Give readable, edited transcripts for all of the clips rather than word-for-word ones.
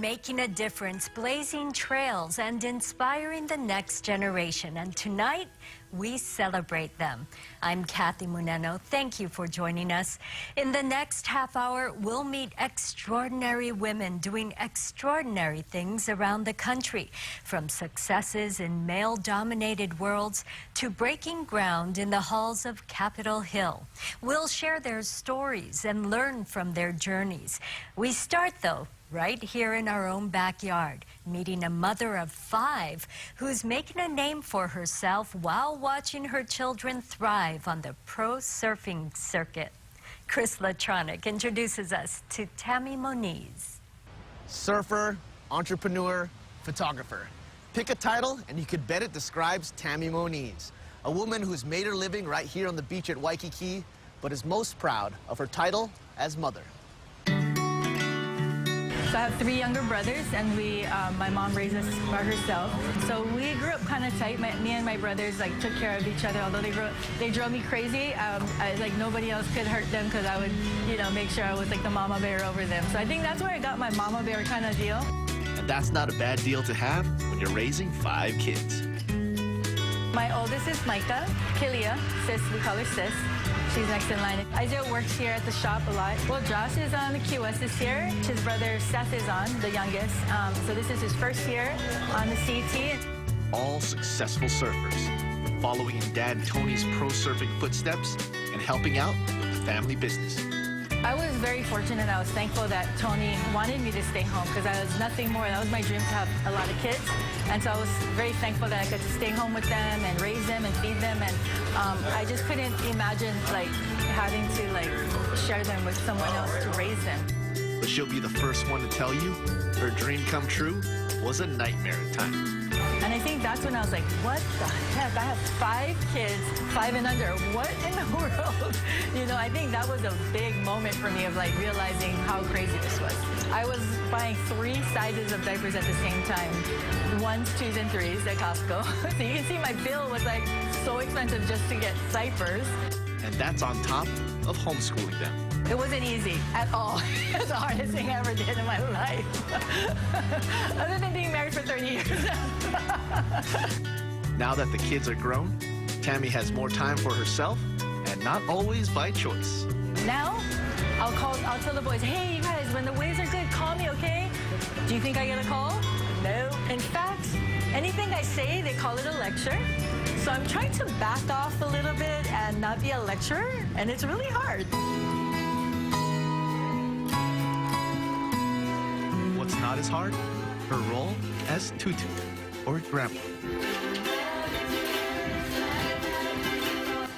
making a difference, blazing trails, and inspiring the next generation. And tonight, we celebrate them. I'm Kathy Muneno. Thank you for joining us. In the next half hour, we'll meet extraordinary women doing extraordinary things around the country, from successes in male-dominated worlds to breaking ground in the halls of Capitol Hill. We'll share their stories and learn from their journeys. We start, though, right here in our own backyard, meeting a mother of 5 who's making a name for herself while watching her children thrive on the pro surfing circuit. Chris Latronic introduces us to Tammy Moniz. Surfer, entrepreneur, photographer. Pick a title and you could bet it describes Tammy Moniz, a woman who's made her living right here on the beach at Waikiki, but is most proud of her title as mother. So I have 3 younger brothers, and my mom raised us by herself. So we grew up kind of tight. Me and my brothers took care of each other. Although they drove me crazy, nobody else could hurt them because I would, make sure I was like the mama bear over them. So I think that's where I got my mama bear kind of deal. And that's not a bad deal to have when you're raising 5 kids. My oldest is Micah. Kilia, sis, we call her sis. She's next in line. Isaiah works here at the shop a lot. Well, Josh is on the QS this year. His brother Seth is on, the youngest. So this is his first year on the CT. All successful surfers, following in Dad Tony's pro surfing footsteps and helping out with the family business. I was very fortunate. I was thankful that Tony wanted me to stay home because I was nothing more. That was my dream, to have a lot of kids. And so I was very thankful that I got to stay home with them and raise them and feed them. And I just couldn't imagine having to share them with someone else to raise them. But she'll be the first one to tell you her dream come true was a nightmare at times. And I think that's when I was like, what the heck? I have 5 kids, 5 and under. What in the world? I think that was a big moment for me of realizing how crazy this was. I was buying 3 sizes of diapers at the same time. 1s, 2s, and 3s at Costco. So you can see my bill was so expensive just to get diapers. And that's on top of homeschooling them. It wasn't easy at all. It's the hardest thing I ever did in my life. Other than being married for 30 years. Now that the kids are grown, Tammy has more time for herself, and not always by choice. Now, I'll tell the boys, hey, you guys, when the waves are good, call me, okay? Do you think I get a call? No. In fact, anything I say, they call it a lecture. So I'm trying to back off a little bit and not be a lecturer, and it's really hard. What's not as hard? Her role as Tutu, or grandma.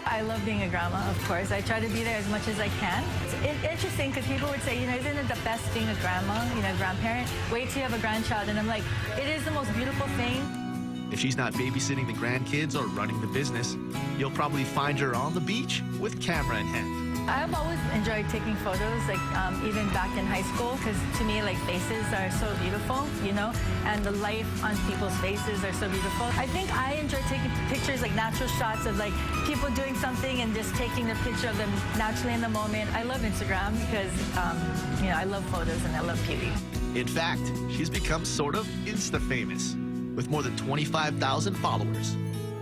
I love being a grandma, of course. I try to be there as much as I can. It's interesting because people would say, isn't it the best being a grandma, grandparent? Wait till you have a grandchild. And I'm like, it is the most beautiful thing. If she's not babysitting the grandkids or running the business, you'll probably find her on the beach with camera in hand. I've always enjoyed taking photos, even back in high school, because to me, faces are so beautiful, and the life on people's faces are so beautiful. I think I enjoy taking pictures, natural shots of people doing something and just taking the picture of them naturally in the moment. I love Instagram because, I love photos and I love beauty. In fact, she's become sort of Insta-famous, with more than 25,000 followers.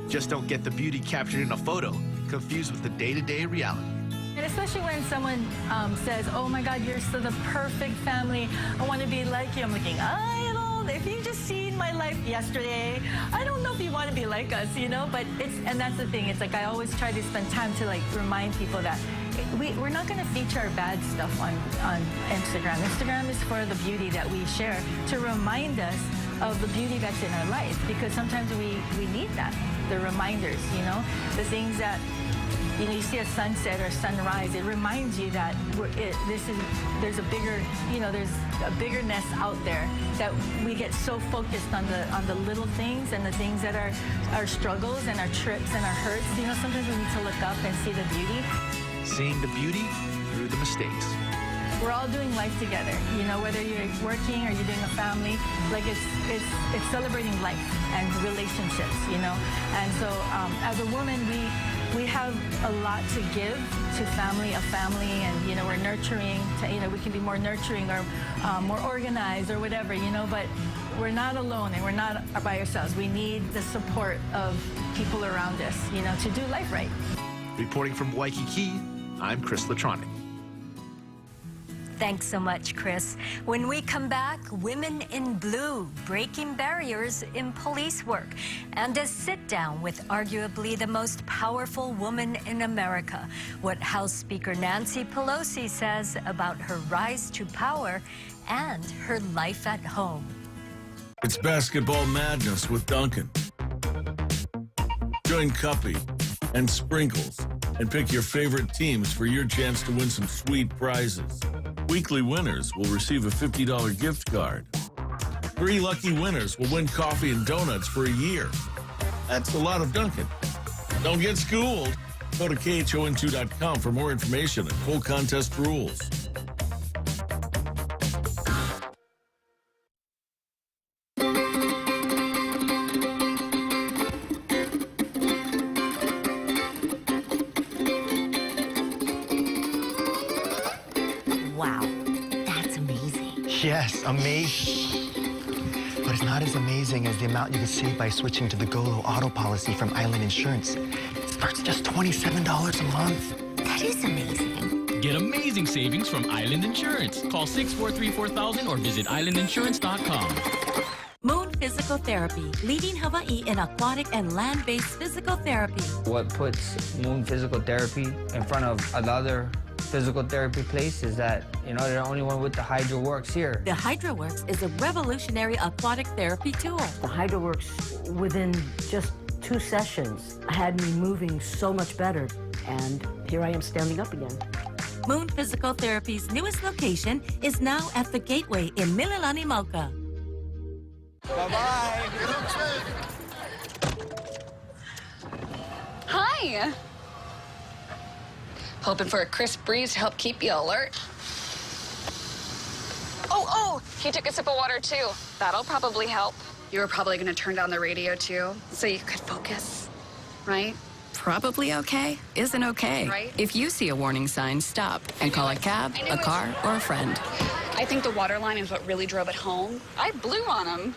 Just don't get the beauty captured in a photo confused with the day-to-day reality. And especially when someone says, oh my God, you're so the perfect family. I want to be like you. I'm looking, if you just seen my life yesterday, I don't know if you want to be like us, but and that's the thing. It's I always try to spend time to remind people that we're not going to feature our bad stuff on Instagram. Instagram is for the beauty that we share to remind us of the beauty that's in our life, because sometimes we need that, the reminders, the things that you see a sunset or sunrise, it reminds you that there's a bigger, there's a biggerness out there, that we get so focused on the little things and the things that are our struggles and our trips and our hurts. Sometimes we need to look up and see the beauty. Seeing the beauty through the mistakes. We're all doing life together, whether you're working or you're doing a family, it's celebrating life and relationships, And so as a woman, we have a lot to give to a family, and, you know, we're nurturing, you know, we can be more nurturing or more organized or whatever, you know, but we're not alone and we're not by ourselves. We need the support of people around us, you know, to do life right. Reporting from Waikiki, I'm Chris Latronic. Thanks so much, Chris. When we come back, women in blue breaking barriers in police work, and a sit-down with arguably the most powerful woman in America. What House Speaker Nancy Pelosi says about her rise to power and her life at home. It's basketball madness with Duncan. Join Cuppy and Sprinkles and pick your favorite teams for your chance to win some sweet prizes. Weekly winners will receive a $50 gift card. 3 lucky winners will win coffee and donuts for a year. That's a lot of Duncan. Don't get schooled. Go to KHON2.com for more information and full contest rules. Wow, that's amazing. Yes, amazing. But it's not as amazing as the amount you can save by switching to the GOLO auto policy from Island Insurance. It starts just $27 a month. That is amazing. Get amazing savings from Island Insurance. Call 643-4000 or visit islandinsurance.com. Moon Physical Therapy, leading Hawaii in aquatic and land-based physical therapy. What puts Moon Physical Therapy in front of another physical therapy place is that, you know, they're the only one with the HydroWorks here. The HydroWorks is a revolutionary aquatic therapy tool. The HydroWorks, within just 2 sessions, had me moving so much better. And here I am standing up again. Moon Physical Therapy's newest location is now at the Gateway in Mililani, Mauka. Bye-bye. Hi. Hoping for a crisp breeze to help keep you alert. Oh, he took a sip of water too. That'll probably help. You were probably gonna turn down the radio too, so you could focus, right? Probably okay isn't okay. Right? If you see a warning sign, stop and call a cab, a car, or a friend. I think the water line is what really drove it home. I blew on him.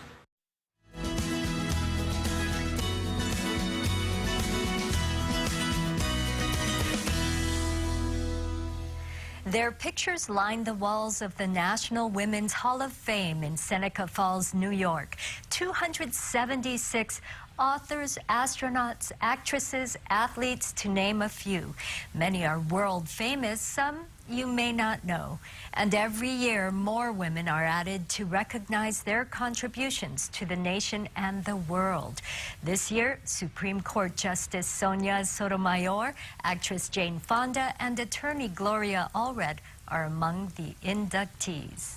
Their pictures line the walls of the National Women's Hall of Fame in Seneca Falls, New York. 276 authors, astronauts, actresses, athletes, to name a few. Many are world famous, some you may not know. And every year, more women are added to recognize their contributions to the nation and the world. This year, Supreme Court Justice Sonia Sotomayor, actress Jane Fonda, and attorney Gloria Allred are among the inductees.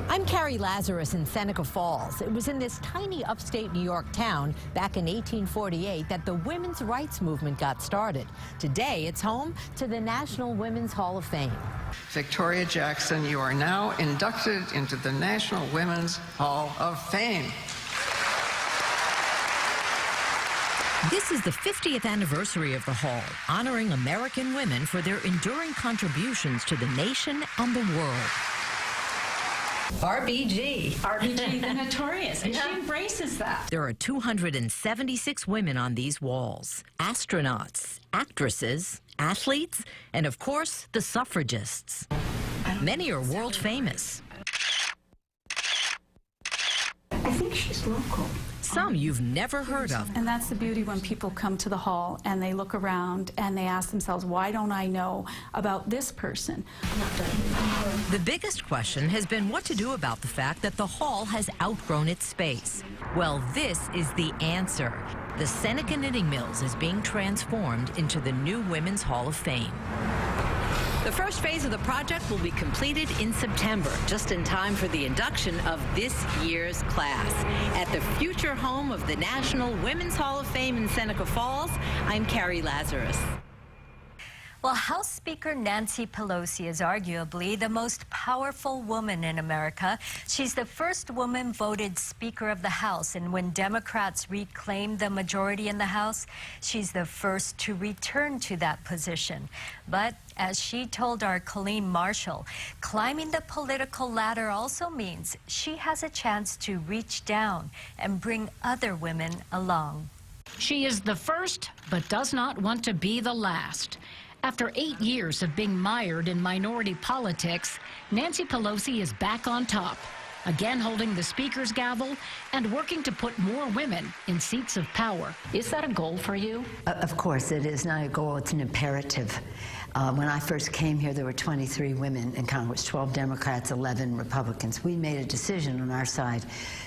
I'm Carrie Lazarus in Seneca Falls. It was in this tiny upstate New York town back in 1848 that the women's rights movement got started. Today, it's home to the National Women's Hall of Fame. Victoria Jackson, you are now inducted into the National Women's Hall of Fame. This is the 50th anniversary of the Hall, honoring American women for their enduring contributions to the nation and the world. RBG, the notorious, and she embraces that. There are 276 women on these walls. Astronauts, actresses, athletes, and of course, the suffragists. Many are world famous. I think she's local. Some you've never heard of. And that's the beauty when people come to the hall and they look around and they ask themselves, why don't I know about this person? The biggest question has been what to do about the fact that the hall has outgrown its space. Well, this is the answer. The Seneca Knitting Mills is being transformed into the new Women's Hall of Fame. The first phase of the project will be completed in September, just in time for the induction of this year's class. At the future home of the National Women's Hall of Fame in Seneca Falls, I'm Carrie Lazarus. Well, House Speaker Nancy Pelosi is arguably the most powerful woman in America. She's the first woman voted Speaker of the House, and when Democrats reclaimed the majority in the House, she's the first to return to that position. But as she told our Colleen Marshall, climbing the political ladder also means she has a chance to reach down and bring other women along. She is the first, but does not want to be the last. After 8 years of being mired in minority politics, Nancy Pelosi is back on top, again holding the Speaker's gavel and working to put more women in seats of power. Is that a goal for you? Of course, it is not a goal, it's an imperative. When I first came here, there were 23 women in Congress, 12 Democrats, 11 Republicans. We made a decision on our side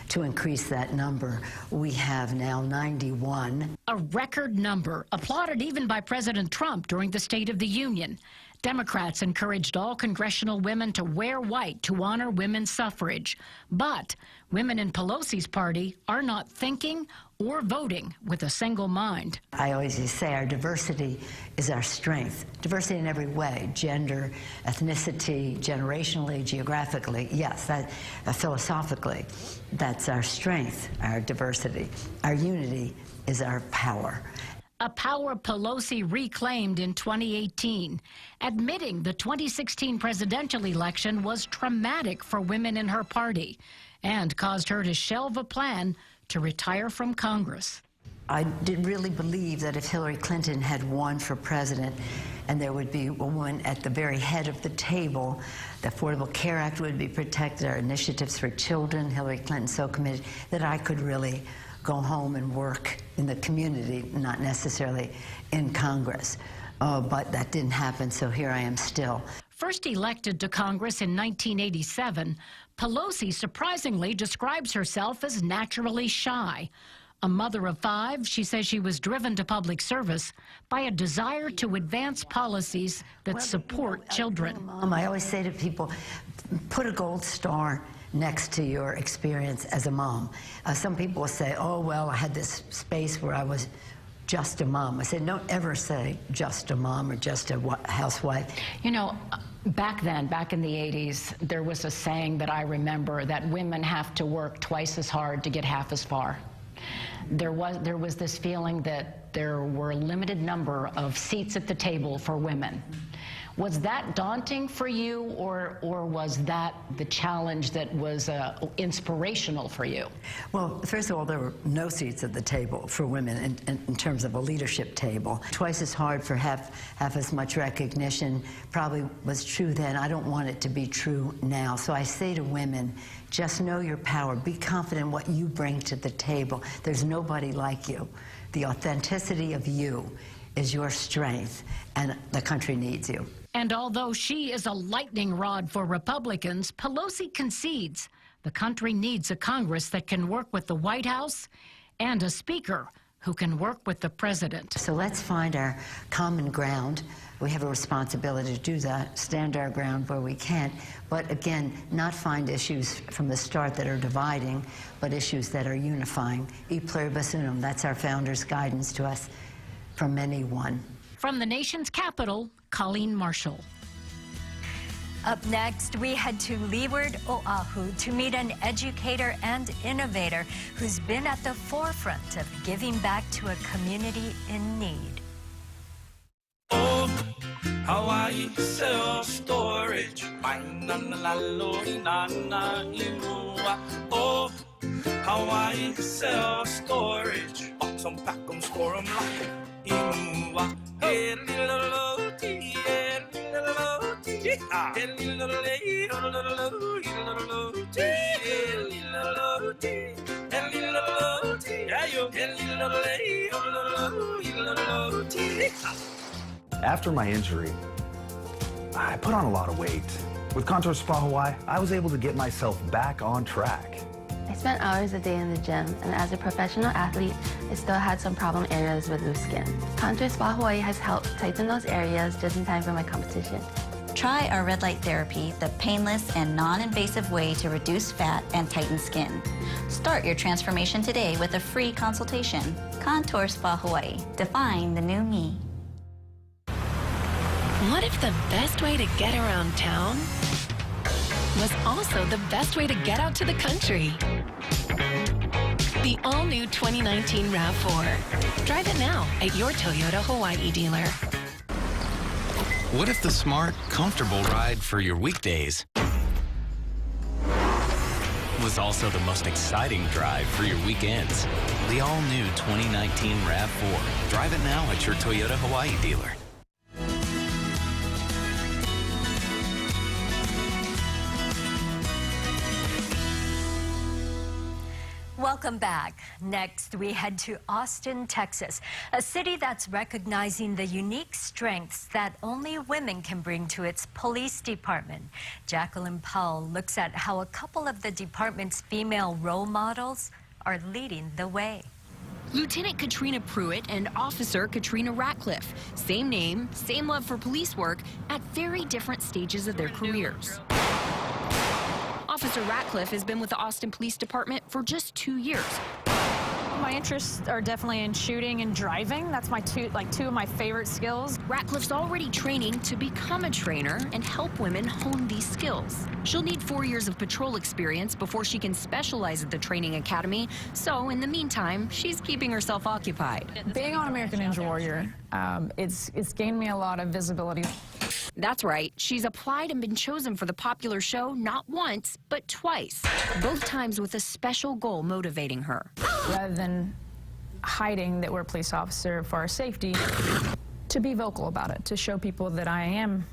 to increase that number. We have now 91. A record number, applauded even by President Trump during the State of the Union. Democrats encouraged all congressional women to wear white to honor women's suffrage. But women in Pelosi's party are not thinking or voting with a single mind. I always say our diversity is our strength. Diversity in every way, gender, ethnicity, generationally, geographically. Yes, that philosophically, that's our strength, our diversity. Our unity is our power. A power Pelosi reclaimed in 2018, admitting the 2016 presidential election was traumatic for women in her party and caused her to shelve a plan to retire from Congress. I did really believe that if Hillary Clinton had won for president and there would be a woman at the very head of the table, the Affordable Care Act would be protected, our initiatives for children, Hillary Clinton so committed, that I could really go home and work in the community, not necessarily in Congress. But that didn't happen, so here I am still. First elected to Congress in 1987, Pelosi surprisingly describes herself as naturally shy. A mother of 5, she says she was driven to public service by a desire to advance policies that support children. Mom, I always say to people, put a gold star next to your experience as a mom. Some people will say, oh, well, I had this space where I was just a mom. I said, don't ever say just a mom or just a housewife. You know, back then, back in the 80s, there was a saying that I remember that women have to work twice as hard to get half as far. There was this feeling that there were a limited number of seats at the table for women. Was that daunting for you, or was that the challenge that was inspirational for you? Well, first of all, there were no seats at the table for women in terms of a leadership table. Twice as hard for half as much recognition probably was true then. I don't want it to be true now. So I say to women, just know your power. Be confident in what you bring to the table. There's nobody like you. The authenticity of you is your strength, and the country needs you. And although she is a lightning rod for Republicans, Pelosi concedes the country needs a Congress that can work with the White House and a Speaker who can work with the President. So let's find our common ground. We have a responsibility to do that, stand our ground where we can, but again, not find issues from the start that are dividing, but issues that are unifying. E pluribus unum, that's our founders' guidance to us from many one. From the nation's capital, Colleen Marshall. Up next, we head to Leeward, Oahu to meet an educator and innovator who's been at the forefront of giving back to a community in need. Hawaii self-storage. Oh, Hawaii self-storage. Box 'em, pack 'em, store 'em, lock 'em. After my injury, I put on a lot of weight. With Contour Spa Hawaii, I was able to get myself back on track. I spent hours a day in the gym, and as a professional athlete, I still had some problem areas with loose skin. Contour Spa Hawaii has helped tighten those areas just in time for my competition. Try our red light therapy, the painless and non-invasive way to reduce fat and tighten skin. Start your transformation today with a free consultation. Contour Spa Hawaii. Define the new me. What if the best way to get around town was also the best way to get out to the country? The all-new 2019 RAV4. Drive it now at your Toyota Hawaii dealer. What if the smart, comfortable ride for your weekdays was also the most exciting drive for your weekends? The all-new 2019 RAV4. Drive it now at your Toyota Hawaii dealer. Welcome back. Next, we head to Austin, Texas, a city that's recognizing the unique strengths that only women can bring to its police department. Jacqueline Powell looks at how a couple of the department's female role models are leading the way. Lieutenant Katrina Pruitt and Officer Katrina Ratcliffe. Same name, same love for police work at very different stages of their careers. Officer Ratcliffe has been with the Austin Police Department for just 2 years. My interests are definitely in shooting and driving. That's my two of my favorite skills. Ratcliffe's already training to become a trainer and help women hone these skills. She'll need 4 years of patrol experience before she can specialize at the training academy. So in the meantime, she's keeping herself occupied. Being on American Ninja Warrior, it's gained me a lot of visibility. That's right. She's applied and been chosen for the popular show not once, but twice. Both times with a special goal motivating her. Rather than hiding that we're a police officer for our safety, to be vocal about it, to show people that I am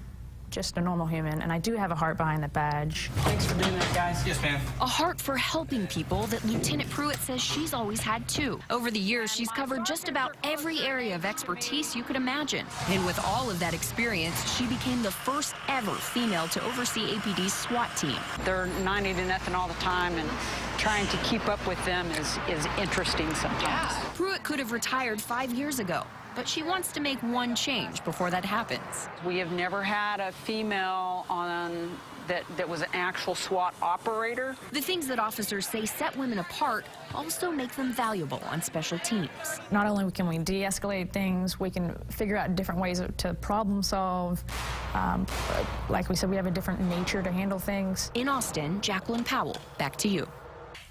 just a normal human, and I do have a heart behind the badge. Thanks for doing that, guys. Yes, ma'am. A heart for helping people that Lieutenant Pruitt says she's always had, too. Over the years, she's covered just about every area of expertise you could imagine. And with all of that experience, she became the first ever female to oversee APD's SWAT team. They're 90 to nothing all the time, and trying to keep up with them is interesting sometimes. Pruitt could have retired 5 years ago, but she wants to make one change before that happens. We have never had a female on that was an actual SWAT operator. The things that officers say set women apart also make them valuable on special teams. Not only can we de-escalate things, we can figure out different ways to problem solve. Like we said, we have a different nature to handle things. In Austin, Jacqueline Powell, back to you.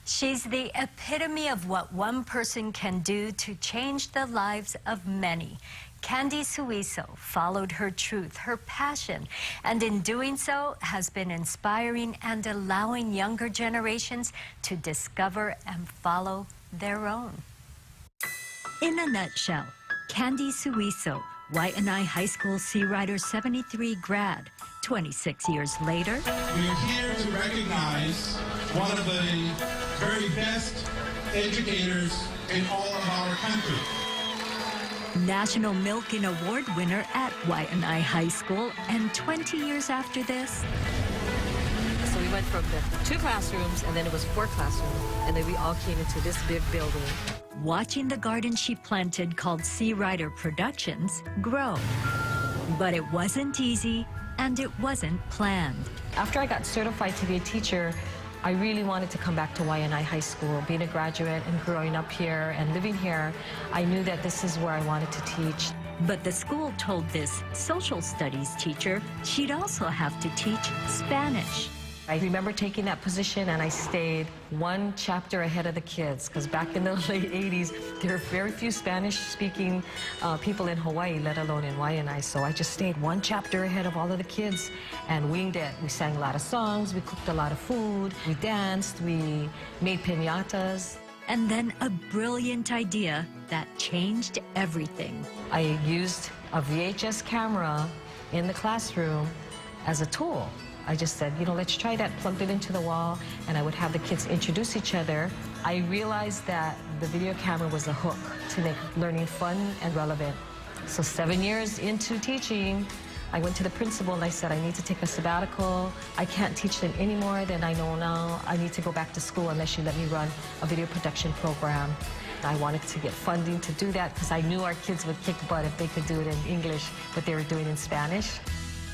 She's the epitome of what one person can do to change the lives of many. Candy Suiso followed her truth, her passion, and in doing so has been inspiring and allowing younger generations to discover and follow their own. In a nutshell, Candy Suiso, Waianae High School Sea Rider 73 grad, 26 years later. We're here to recognize one of the very best educators in all of our country. National Milken Award winner at Waianae High School, and 20 years after this. So we went from the 2 classrooms, and then it was 4 classrooms, and then we all came into this big building. Watching the garden she planted, called Sea Rider Productions, grow. But it wasn't easy, and it wasn't planned. After I got certified to be a teacher, I really wanted to come back to Waianae High School. Being a graduate and growing up here and living here, I knew that this is where I wanted to teach. But the school told this social studies teacher she'd also have to teach Spanish. I remember taking that position, and I stayed 1 chapter ahead of the kids, because back in the late 80s, there were very few Spanish-speaking people in Hawaii, let alone in Waianae. So I just stayed 1 chapter ahead of all of the kids and winged it. We sang a lot of songs, we cooked a lot of food, we danced, we made piñatas. And then a brilliant idea that changed everything. I used a VHS camera in the classroom as a tool. I just said, you know, let's try that, plugged it into the wall, and I would have the kids introduce each other. I realized that the video camera was a hook to make learning fun and relevant. So 7 years into teaching, I went to the principal and I said, I need to take a sabbatical. I can't teach them any more than I know now. I need to go back to school unless you let me run a video production program. I wanted to get funding to do that because I knew our kids would kick butt if they could do it in English, what they were doing in Spanish.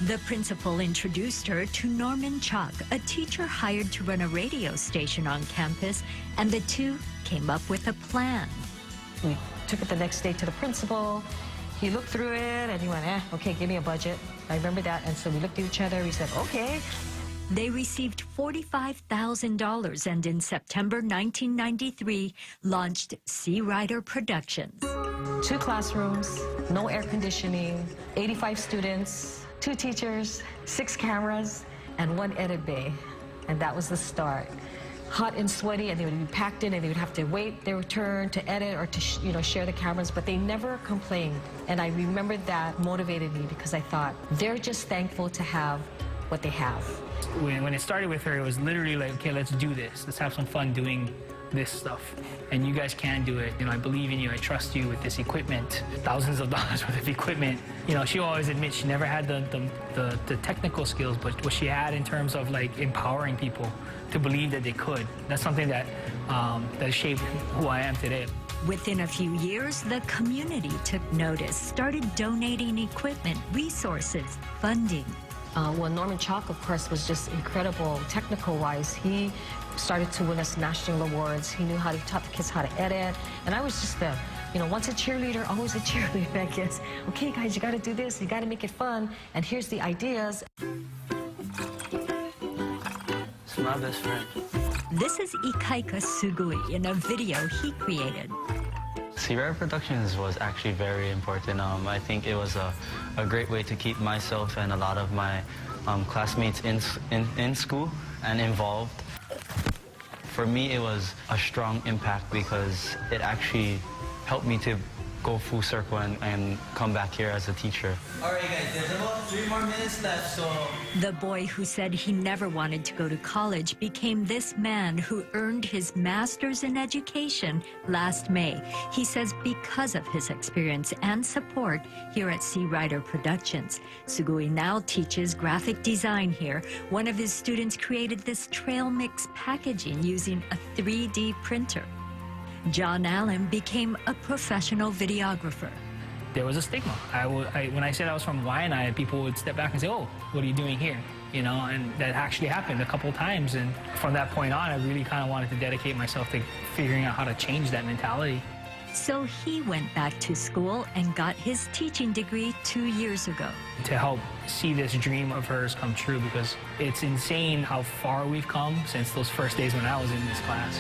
The principal introduced her to Norman Chalk, a teacher hired to run a radio station on campus, and the two came up with a plan. We took it the next day to the principal. He looked through it and he went, okay, give me a budget. I remember that. And so we looked at each other. We said, okay. They received $45,000 and in September 1993 launched Sea Rider Productions. 2 classrooms, no air conditioning, 85 students, 2 teachers, 6 cameras, and 1 edit bay. And that was the start. Hot and sweaty, and they would be packed in, and they would have to wait their turn to edit or to share the cameras, but they never complained. And I remembered that motivated me because I thought, they're just thankful to have what they have. When it started with her, it was literally like, okay, let's do this. Let's have some fun doing this stuff. And you guys can do it. I believe in you. I trust you with this equipment. Thousands of dollars worth of equipment. She always admits she never had the technical skills, but what she had in terms of like empowering people to believe that they could. That's something that shaped who I am today. Within a few years, the community took notice, started donating equipment, resources, funding. Well, Norman Chalk, of course, was just incredible technical-wise. He started to win us national awards. He knew how to taught the kids how to edit. And I was just once a cheerleader, always a cheerleader, I guess. Okay, guys, you got to do this. You got to make it fun. And here's the ideas. It's my best friend. This is Ikaika Sugui in a video he created. Sea Rider Productions was actually very important. I think it was a great way to keep myself and a lot of my classmates in school and involved. For me, it was a strong impact because it actually helped me to go full circle and come back here as a teacher. All right, guys, there's about 3 more minutes left, so... The boy who said he never wanted to go to college became this man who earned his master's in education last May. He says because of his experience and support here at Sea Rider Productions. Sugui now teaches graphic design here. One of his students created this trail mix packaging using a 3D printer. John Allen became a professional videographer. There was a stigma. When I said I was from Waianae, people would step back and say, oh, what are you doing here? And that actually happened a couple of times. And from that point on, I really kind of wanted to dedicate myself to figuring out how to change that mentality. So he went back to school and got his teaching degree 2 years ago. To help see this dream of hers come true, because it's insane how far we've come since those first days when I was in this class.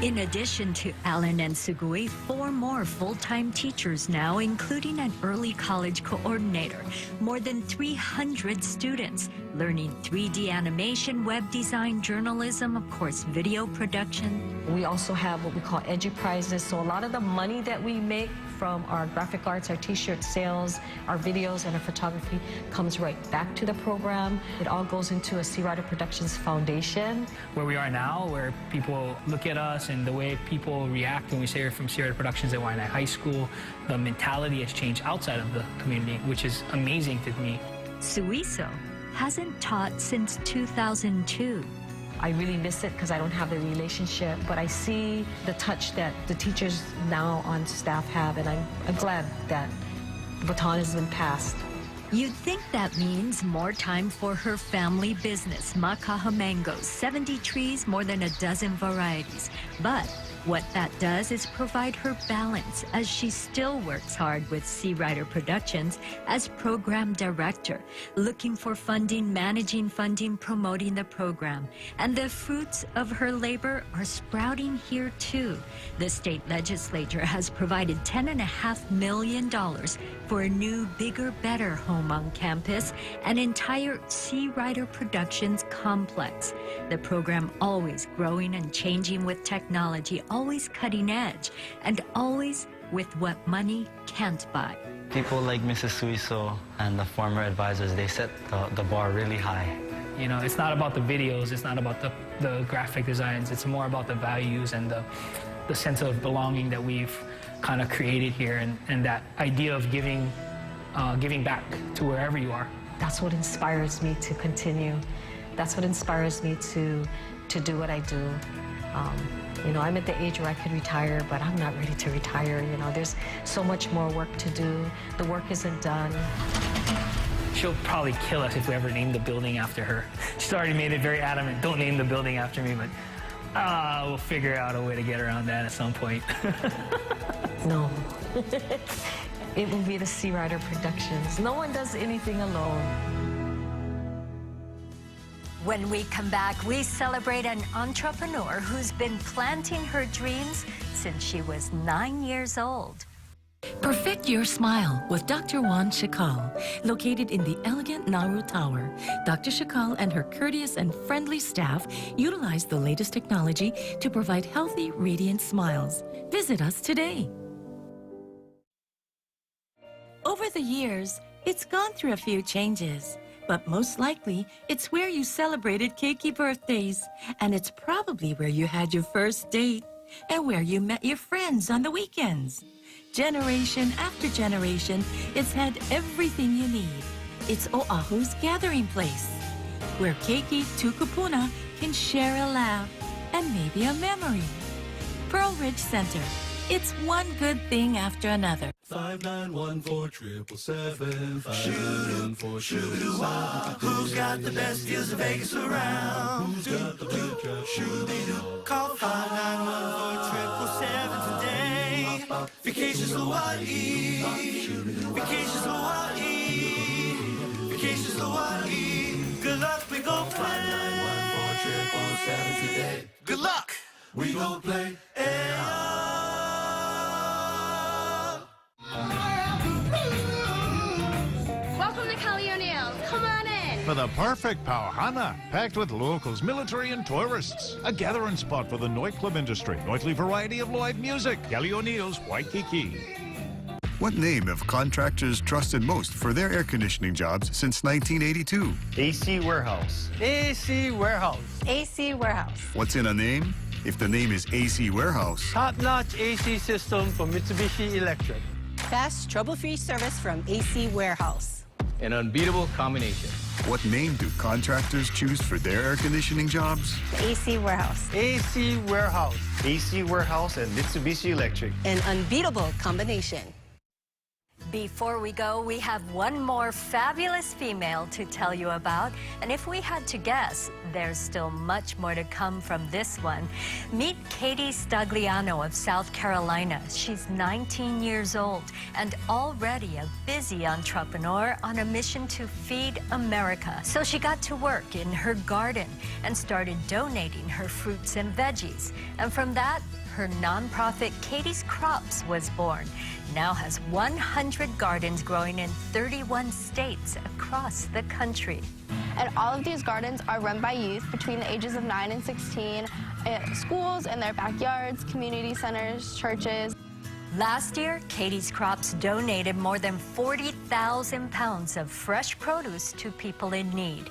In addition to Allen and Sugui, 4 more full-time teachers now, including an early college coordinator. More than 300 students learning 3D animation, web design, journalism, of course, video production. We also have what we call EduPrizes. So a lot of the money that we make from our graphic arts, our t-shirt sales, our videos, and our photography comes right back to the program. It all goes into a Sea Rider Productions Foundation. Where we are now, where people look at us and the way people react when we say we're from Sea Rider Productions at Waianae High School, the mentality has changed outside of the community, which is amazing to me. Suiso hasn't taught since 2002. I really miss it because I don't have the relationship, but I see the touch that the teachers now on staff have, and I'm glad that the baton has been passed. You'd think that means more time for her family business, Makaha Mangoes, 70 trees, more than a dozen varieties. But what that does is provide her balance as she still works hard with Sea Rider Productions as program director, looking for funding, managing funding, promoting the program. And the fruits of her labor are sprouting here too. The state legislature has provided $10.5 million for a new, bigger, better home on campus, an entire Sea Rider Productions complex. The program always growing and changing with technology, always cutting edge, and always with what money can't buy. People like Mrs. Suiso and the former advisors, they set the bar really high. It's not about the videos, it's not about the graphic designs, it's more about the values and the sense of belonging that we've kind of created here, and that idea of giving back to wherever you are. That's what inspires me to continue. That's what inspires me to do what I do. I'm at the age where I could retire, but I'm not ready to retire. There's so much more work to do. The work isn't done. She'll probably kill us if we ever name the building after her. She's already made it very adamant, don't name the building after me, but we'll figure out a way to get around that at some point. No. it will be the Sea Rider Productions. No one does anything alone. When we come back, we celebrate an entrepreneur who's been planting her dreams since she was 9 years old. Perfect your smile with Dr. Juan Chacal. Located in the elegant Nauru Tower, Dr. Chacal and her courteous and friendly staff utilize the latest technology to provide healthy, radiant smiles. Visit us today. Over the years, it's gone through a few changes. But most likely, it's where you celebrated keiki birthdays. And it's probably where you had your first date and where you met your friends on the weekends. Generation after generation, it's had everything you need. It's Oahu's gathering place, where keiki Tukupuna can share a laugh and maybe a memory. Pearl Ridge Center. It's one good thing after another. 5914777. Shoot for shoot-a-wah. Who's got the best deals in Vegas around? Who's got the best job? Shoot-a-doo. Call 5914777 today. Vacations Hawaii. Vacations Hawaii. Vacations Hawaii. Good luck, we gon' play. 5914777 today. Good luck, we gon' play. Welcome to Cali O'Neill. Come on in. For the perfect pauhana, packed with locals, military and tourists. A gathering spot for the nightclub industry. Nightly variety of live music. Kelly O'Neill's Waikiki. What name have contractors trusted most for their air conditioning jobs since 1982? AC Warehouse. AC Warehouse. AC Warehouse. What's in a name? If the name is AC Warehouse, Top-notch AC system from Mitsubishi Electric. Fast, trouble-free service from AC Warehouse. An unbeatable combination. what name do contractors choose for their air conditioning jobs? AC Warehouse. AC Warehouse. AC Warehouse and Mitsubishi Electric. An unbeatable combination. Before we go, we have one more fabulous female to tell you about. And if we had to guess, there's still much more to come from this one. Meet Katie Stagliano of South Carolina. She's 19 years old and already a busy entrepreneur on a mission to feed America. So she got to work in her garden and started donating her fruits and veggies. And from that, her nonprofit Katie's Crops was born. Now has 100 gardens growing in 31 states across the country. And all of these gardens are run by youth between the ages of 9 and 16 at schools, in their backyards, community centers, churches. Last year, Katie's Crops donated more than 40,000 pounds of fresh produce to people in need.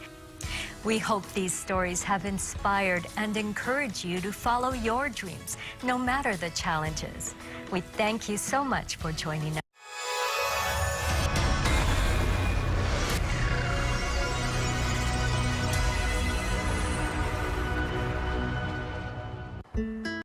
We hope these stories have inspired and encouraged you to follow your dreams, no matter the challenges. We thank you so much for joining us.